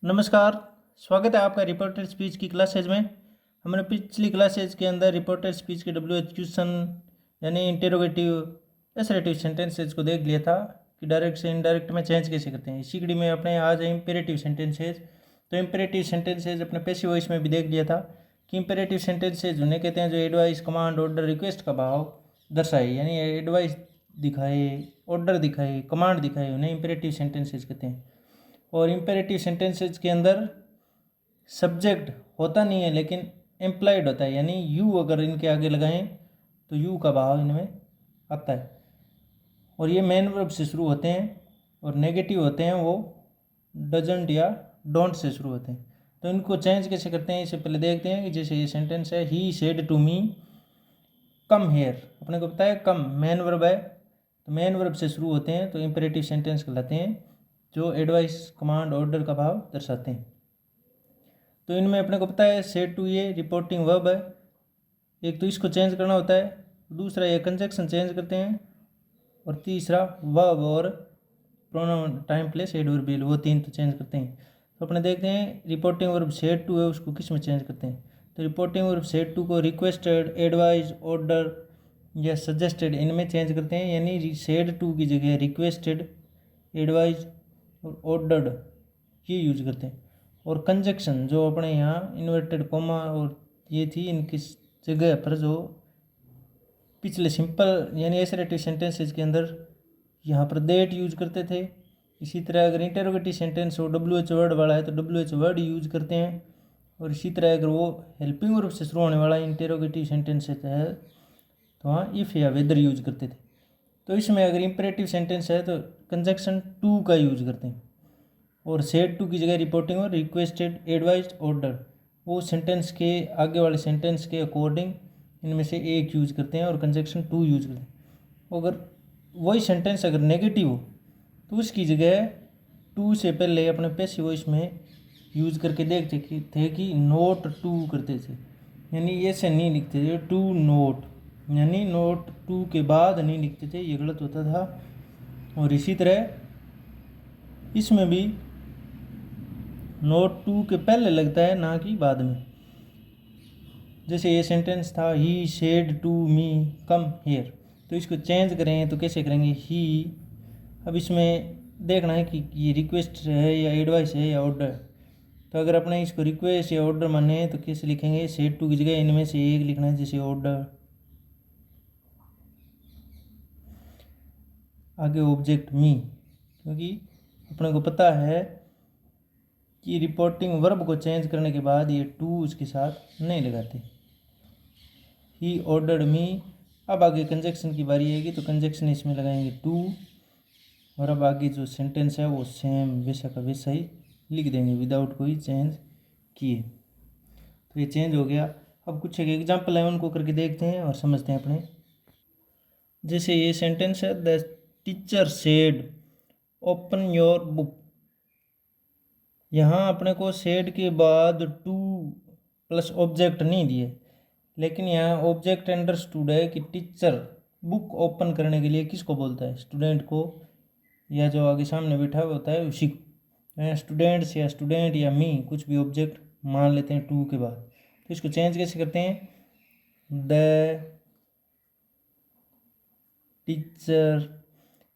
नमस्कार। स्वागत है आपका रिपोर्टेड स्पीच की क्लासेज में। हमने पिछली क्लासेज के अंदर रिपोर्टेड स्पीच के WH क्वेश्चन यानी इंटेरोगेटिव असर्टिव सेंटेंसेज को देख लिया था कि डायरेक्ट से इनडायरेक्ट में चेंज कैसे करते हैं। इसी कड़ी में अपने आज इंपेरेटिव सेंटेंसेज, तो इंपेरेटिव सेंटेंसेज अपने पैसिव वॉइस में भी देख लिया था कि इंपेरेटिव सेंटेंसेज उन्हें कहते हैं जो एडवाइस, कमांड, ऑर्डर, रिक्वेस्ट का भाव दर्शाए, यानी एडवाइस दिखाए, ऑर्डर दिखाए, कमांड दिखाए, उन्हें इंपेरेटिव सेंटेंसेज कहते हैं। और इंपेरेटिव सेंटेंसेज के अंदर सब्जेक्ट होता नहीं है लेकिन एम्प्लॉयड होता है, यानी यू अगर इनके आगे लगाएं तो यू का भाव इनमें आता है। और ये मेन वर्ब से शुरू होते हैं और नेगेटिव होते हैं वो डजंट या डोंट से शुरू होते हैं। तो इनको चेंज कैसे करते हैं इससे पहले देखते हैं कि जैसे ये सेंटेंस है, he said to me come here. अपने को पता है कम मेन वर्ब है, तो मेन वर्ब से शुरू होते हैं तो इंपेरेटिव सेंटेंस कहलाते हैं जो एडवाइस, कमांड, ऑर्डर का भाव दर्शाते हैं। तो इनमें अपने को पता है सेड टू ये रिपोर्टिंग वर्ब है, एक तो इसको चेंज करना होता है, दूसरा ये कंजक्शन चेंज करते हैं, और तीसरा वर्ब और प्रोनाउन, टाइम, प्लेस, एडवर्बियल, वो तीन तो चेंज करते हैं। तो अपने देखते हैं रिपोर्टिंग वर्ब सेड टू है उसको किस में चेंज करते हैं। तो रिपोर्टिंग वर्ब सेड टू को रिक्वेस्टेड, एडवाइज, ऑर्डर या सजेस्टेड इनमें चेंज करते हैं, यानी सेड टू की जगह रिक्वेस्टेड, एडवाइज और ऑर्डर्ड ये यूज करते हैं। और कंजक्शन जो अपने यहाँ इन्वर्टेड कोमा और ये थी, इनकी जगह पर जो पिछले सिंपल यानी एसरेटिव सेंटेंसेज के अंदर यहाँ पर देट यूज करते थे। इसी तरह अगर इंटेरोगेटिव सेंटेंस हो WH वर्ड वाला है तो WH वर्ड यूज करते हैं। और इसी तरह अगर वो हेल्पिंग वर्ब से शुरू होने वाला इंटेरोगेटिव सेंटेंस है तो वहाँ इफ़ या वेदर यूज करते थे। तो इसमें अगर इंपेरेटिव सेंटेंस है तो कंजक्शन टू का यूज करते हैं, और सेड टू की जगह रिपोर्टिंग और रिक्वेस्टेड, एडवाइज्ड, ऑर्डर वो सेंटेंस के आगे वाले सेंटेंस के अकॉर्डिंग इनमें से एक यूज करते हैं और कंजक्शन टू यूज करते हैं। अगर वही सेंटेंस अगर नेगेटिव हो तो उसकी जगह टू से पहले अपने पैसिव वॉइस में यूज करके देखते थे कि नोट टू करते थे, यानी ये से नहीं लिखते थे टू नोट, यानी नोट टू के बाद नहीं लिखते थे, ये गलत होता था। और इसी तरह इसमें भी नोट टू के पहले लगता है ना कि बाद में। जैसे ये सेंटेंस था he said to me come here, तो इसको चेंज करें तो कैसे करेंगे ही। अब इसमें देखना है कि ये रिक्वेस्ट है या एडवाइस है या ऑर्डर। तो अगर अपने इसको रिक्वेस्ट या ऑर्डर माने तो कैसे लिखेंगे, सेड टू की जगह इनमें से एक लिखना है, जैसे ऑर्डर, आगे ऑब्जेक्ट मी, क्योंकि अपने को पता है कि रिपोर्टिंग वर्ब को चेंज करने के बाद ये टू उसके साथ नहीं लगाते। ही ऑर्डर्ड मी। अब आगे कंजक्शन की बारी आएगी तो कंजक्शन इसमें लगाएंगे टू, और अब आगे जो सेंटेंस है वो सेम वैसा का वैसा ही लिख देंगे विदाउट कोई चेंज किए। तो ये चेंज हो गया। अब कुछ एक एग्जाम्पल है उनको करके देखते हैं और समझते हैं अपने। जैसे ये सेंटेंस है the teacher said open your book. यहाँ अपने को सेड के बाद टू प्लस ऑब्जेक्ट नहीं दिए, लेकिन यहाँ ऑब्जेक्ट अंडरस्टूड है कि टीचर बुक ओपन करने के लिए किसको बोलता है, स्टूडेंट को, या जो आगे सामने बैठा हुआ होता है उसी को। स्टूडेंट्स या स्टूडेंट या मी कुछ भी ऑब्जेक्ट मान लेते हैं टू के बाद। तो इसको चेंज कैसे करते हैं, द टीचर,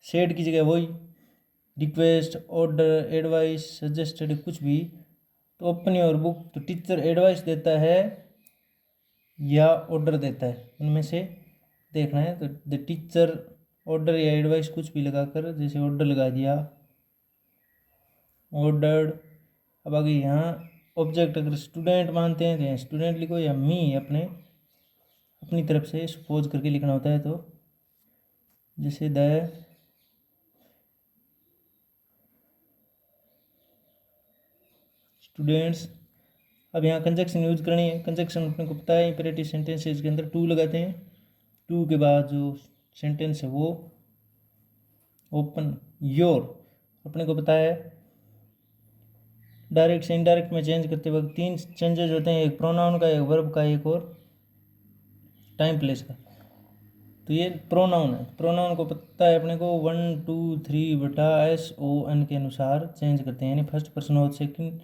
सेड की जगह वही रिक्वेस्ट, ऑर्डर, एडवाइस, सजेस्टेड कुछ भी, तो ओपन योर बुक तो टीचर एडवाइस देता है या ऑर्डर देता है, उनमें से देखना है। तो द टीचर, ऑर्डर या एडवाइस कुछ भी लगाकर, जैसे ऑर्डर लगा दिया, ऑर्डर्ड। अब आगे यहाँ ऑब्जेक्ट अगर स्टूडेंट मानते हैं तो यहाँ स्टूडेंट लिखो, या मी अपनी तरफ से सपोज करके लिखना होता है। तो जैसे द स्टूडेंट्स। अब यहाँ कंजक्शन यूज करनी है। कंजक्शन अपने को पता है इंपेरेटिव सेंटेंसेज के अंदर टू लगाते हैं, टू के बाद जो सेंटेंस है वो ओपन योर। अपने को पता है डायरेक्ट से इनडायरेक्ट में चेंज करते वक्त तीन चेंजेस होते हैं, एक प्रोनाउन का, एक वर्ब का, एक और टाइम प्लेस का। तो ये प्रोनाउन है, प्रोनाउन को पता है अपने को 1 2 3 बटा SON के अनुसार चेंज करते हैं, यानी फर्स्ट पर्सन हो, सेकंड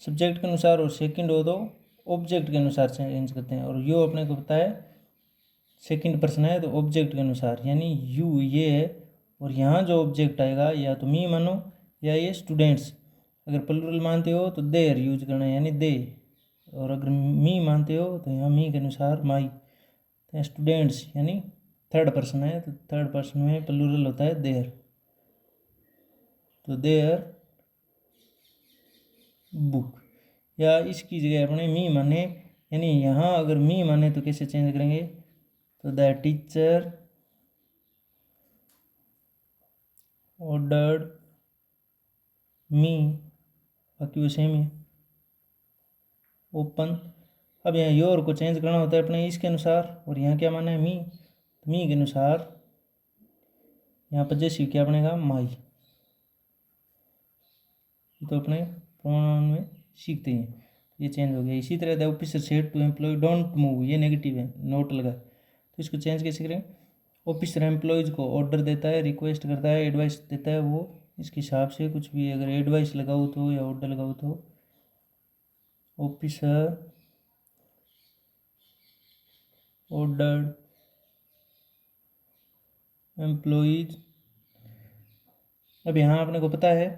सब्जेक्ट के अनुसार, और सेकंड हो तो ऑब्जेक्ट के अनुसार चेंज करते हैं। और यो अपने को पता है सेकंड पर्सन है तो ऑब्जेक्ट के अनुसार, यानी यू ये है, और यहाँ जो ऑब्जेक्ट आएगा या तो मी मानो या ये स्टूडेंट्स। अगर प्लूरल मानते हो तो देर यूज करना है, यानी दे। और अगर मी मानते हो तो यहाँ मी के अनुसार माई। तो स्टूडेंट्स यानी थर्ड पर्सन है तो थर्ड पर्सन में प्लूरल होता है देयर, तो देयर बुक। या इसकी जगह अपने मी माने, यानी यहाँ अगर मी माने तो कैसे चेंज करेंगे, तो द टीचर ऑर्डर्ड मी, बाकी वो सेम है ओपन। अब यहाँ योर को चेंज करना होता है अपने इसके अनुसार, और यहाँ क्या माना है मी, तो मी के अनुसार यहाँ पर जैसे क्या बनेगा माई। तो अपने प्रोनाउन में सीखते हैं, ये चेंज हो गया। इसी तरह the officer said to employ don't move, ये नेगेटिव है, नोट लगा, तो इसको चेंज कैसे करें। ऑफिसर एम्प्लॉयज़ को ऑर्डर देता है, रिक्वेस्ट करता है, एडवाइस देता है, वो इसके हिसाब से कुछ भी अगर एडवाइस लगाओ तो या ऑर्डर लगाओ तो ऑफिसर ऑर्डर्ड एम्प्लॉयज़। अब यहाँ अपने को पता है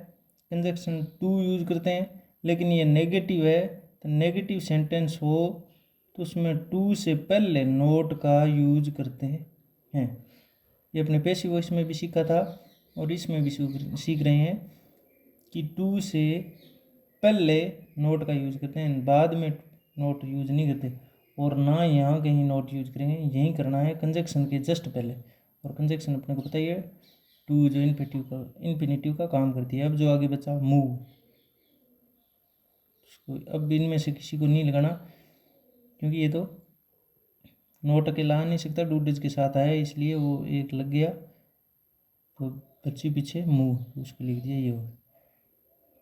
कंजक्शन टू यूज करते हैं, लेकिन ये नेगेटिव है, तो नेगेटिव सेंटेंस हो तो उसमें टू से पहले नोट का यूज करते हैं। ये अपने पैसिव वॉइस में भी सीखा था और इसमें भी सीख रहे हैं कि टू से पहले नोट का यूज करते हैं, बाद में नोट यूज नहीं करते, और ना यहाँ कहीं नोट यूज करेंगे, यहीं करना है कंजक्शन के जस्ट पहले। और कंजक्शन अपने को पता ही है टू जो इन्फिनेटिव का काम करती है। अब जो आगे बचा मूव, अब इनमें से किसी को नहीं लगाना क्योंकि ये तो नोट अकेला आ नहीं सकता, डूडेज के साथ आया इसलिए वो एक लग गया, तो बच्ची पीछे मूव उसको लिख दिया ये हो।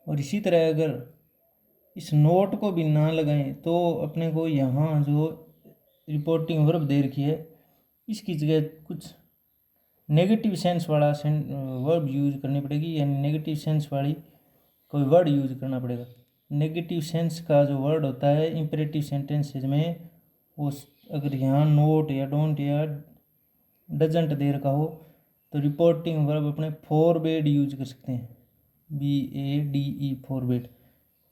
और इसी तरह अगर इस नोट को भी ना लगाएं तो अपने को यहाँ जो रिपोर्टिंग वर्ब दे रखी है इसकी जगह कुछ नेगेटिव सेंस वाला वर्ब यूज करनी पड़ेगी, यानी नेगेटिव सेंस वाली कोई वर्ड यूज करना पड़ेगा। नेगेटिव सेंस का जो वर्ड होता है इंपेरेटिव सेंटेंसेज में, वो अगर यहाँ नोट या डोंट या डजंट दे रखा हो तो रिपोर्टिंग वर्ब अपने फॉरबेड यूज कर सकते हैं, BADE फॉरबेड,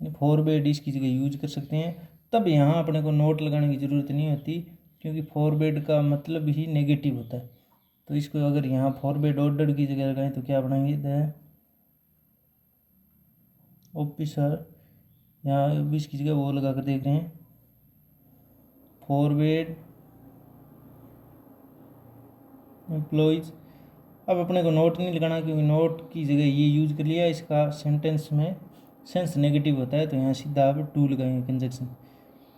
फॉरबेड इसकी जगह यूज कर सकते हैं। तब यहाँ अपने को नोट लगाने की ज़रूरत नहीं होती क्योंकि फॉरबेड का मतलब ही नेगेटिव होता है। तो इसको अगर यहाँ फॉरबेड ऑर्डर की जगह लगाएं तो क्या बनाएंगे, द ऑफिसर, यहाँ भी इसकी जगह वो लगा कर देख रहे हैं फॉरबेड एम्प्लॉयज़। अब अपने को नोट नहीं लगाना क्योंकि नोट की जगह ये यूज कर लिया, इसका सेंटेंस में सेंस नेगेटिव होता है, तो यहाँ सीधा आप टू लगाएंगे कंजक्शन,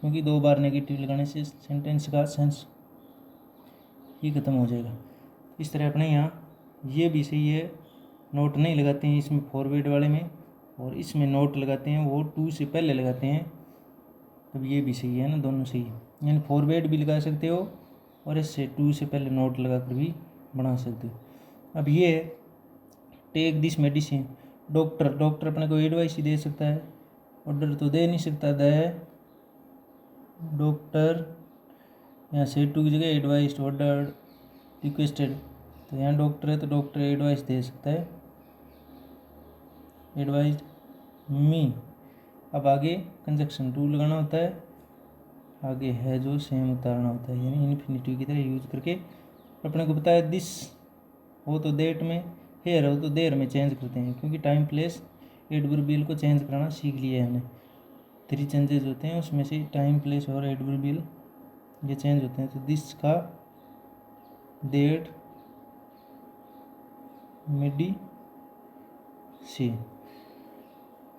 क्योंकि दो बार नेगेटिव लगाने से सेंटेंस का सेंस ही खत्म हो जाएगा। इस तरह अपने यहाँ ये भी सही है, नोट नहीं लगाते हैं इसमें फॉरवर्ड वाले में, और इसमें नोट लगाते हैं वो टू से पहले लगाते हैं, तब ये भी सही है ना, दोनों सही है। यानी फॉरवर्ड भी लगा सकते हो और इससे टू से पहले नोट लगा कर भी बना सकते हो। अब ये take this medicine, doctor, doctor अपने को एडवाइस ही दे सकता है, ऑर्डर तो दे नहीं सकता। द डॉक्टर, यहाँ से टू की जगह एडवाइस, ऑर्डर, रिक्वेस्टेड, तो यहाँ डॉक्टर है तो डॉक्टर एडवाइस दे सकता है, एडवाइज मी। अब आगे कंजक्शन टू लगाना होता है, आगे है जो सेम उतारना होता है, यानी इन्फिनिटिव की तरह यूज करके। अपने को पता है दिस हो तो देट में, हेयर हो तो देर में चेंज करते हैं, क्योंकि टाइम प्लेस एडवर्बियल को चेंज कराना सीख लिया है हमने। थ्री चेंजेस होते हैं उसमें से टाइम प्लेस और एडवर्बियल ये चेंज होते हैं। तो दिस का देट मिडी सी।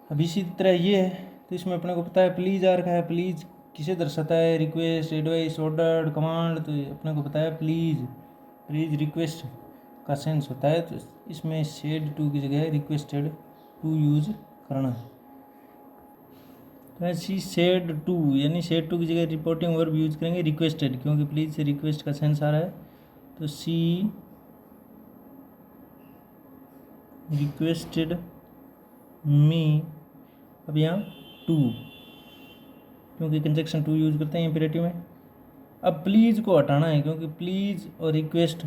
अब इसी तरह ये है तो इसमें अपने को पता है प्लीज़ आ रखा है, प्लीज़ किसे दर्शाता है, रिक्वेस्ट, एडवाइस, ऑर्डर, कमांड, तो अपने को पता है प्लीज़, प्लीज़ रिक्वेस्ट का सेंस होता है, तो इसमें सेड टू की जगह रिक्वेस्टेड टू यूज करना है। तो शी सेड टू, यानी सेड टू की जगह रिपोर्टिंग वर्ब यूज करेंगे रिक्वेस्टेड, क्योंकि प्लीज़ से रिक्वेस्ट का सेंस आ रहा है, तो शी रिक्वेस्टेड मी। अब यहाँ टू, क्योंकि कंजक्शन टू यूज़ करते हैं इंपेरेटिव में। अब प्लीज़ को हटाना है, क्योंकि प्लीज़ और रिक्वेस्ट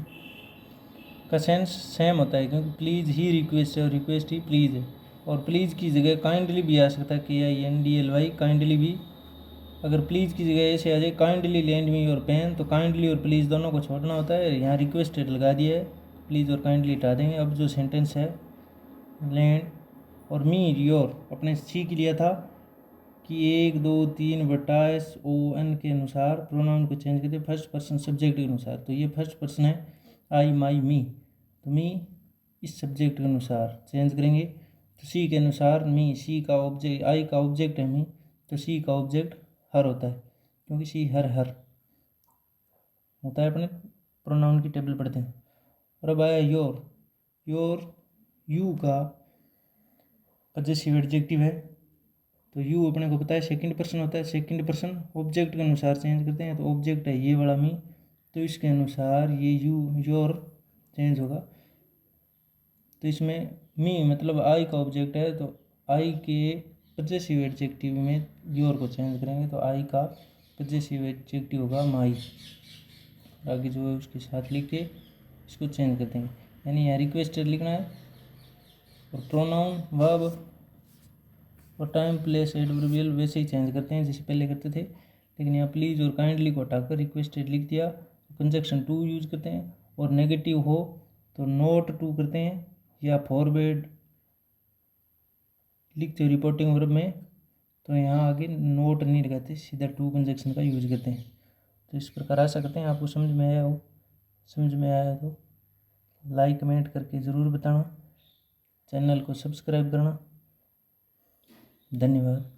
का सेंस सेम होता है, क्योंकि प्लीज़ ही रिक्वेस्ट है और रिक्वेस्ट ही प्लीज़ है। और प्लीज़ की जगह काइंडली भी आ सकता है, KINDLY, काइंडली भी। अगर प्लीज़ की जगह ऐसे आ जाए kindly lend me your pen, तो काइंडली और प्लीज़ दोनों को छोड़ना होता है। यहाँ रिक्वेस्टेड लगा दिया है, प्लीज़ और काइंडली हटा देंगे। अब जो सेंटेंस है लैंड और मी योर, अपने सीख लिया था कि 1 2 3 बटा SON के अनुसार प्रोनाउन को चेंज करते फर्स्ट पर्सन सब्जेक्ट के अनुसार। तो ये फर्स्ट पर्सन है, आई माई मी, तो मी इस सब्जेक्ट के अनुसार चेंज करेंगे। तो सी के अनुसार मी, सी का ऑब्जेक्ट, आई का ऑब्जेक्ट है मी, तो सी का ऑब्जेक्ट हर होता है, क्योंकि सी हर होता है। अपने प्रोनाउन की टेबल पढ़ते हैं। और अब आया योर, यू का पजेसिव एडजेक्टिव है, तो यू अपने को पता है सेकंड पर्सन होता है। सेकंड पर्सन ऑब्जेक्ट के अनुसार चेंज करते हैं, तो ऑब्जेक्ट है ये वाला मी, तो इसके अनुसार ये योर चेंज होगा। तो इसमें मी मतलब आई का ऑब्जेक्ट है, तो आई के पजेसिव एडजेक्टिव में योर को चेंज करेंगे, तो आई का पजेसिव एडजेक्टिव होगा माई। आगे जो है उसके साथ लिख के इसको चेंज कर देंगे। यानी यहाँ रिक्वेस्टेड लिखना है, और प्रोनाउन वर्ब और टाइम प्लेस एडवर्बियल वैसे ही चेंज करते हैं जैसे पहले करते थे। लेकिन यहाँ प्लीज़ और काइंडली को हटाकर रिक्वेस्टेड लिख दिया। कंजक्शन टू यूज़ करते हैं, और नेगेटिव हो तो नोट टू करते हैं, या फॉरवर्ड लिखते हो रिपोर्टिंग वर्ब में, तो यहाँ आगे नोट नहीं लगाते, सीधा टू कंजक्शन का यूज़ करते हैं। तो इस प्रकार आशा करते हैं आपको समझ में आया हो। समझ में आया तो लाइक कमेंट करके ज़रूर बताना, चैनल को सब्सक्राइब करना। धन्यवाद।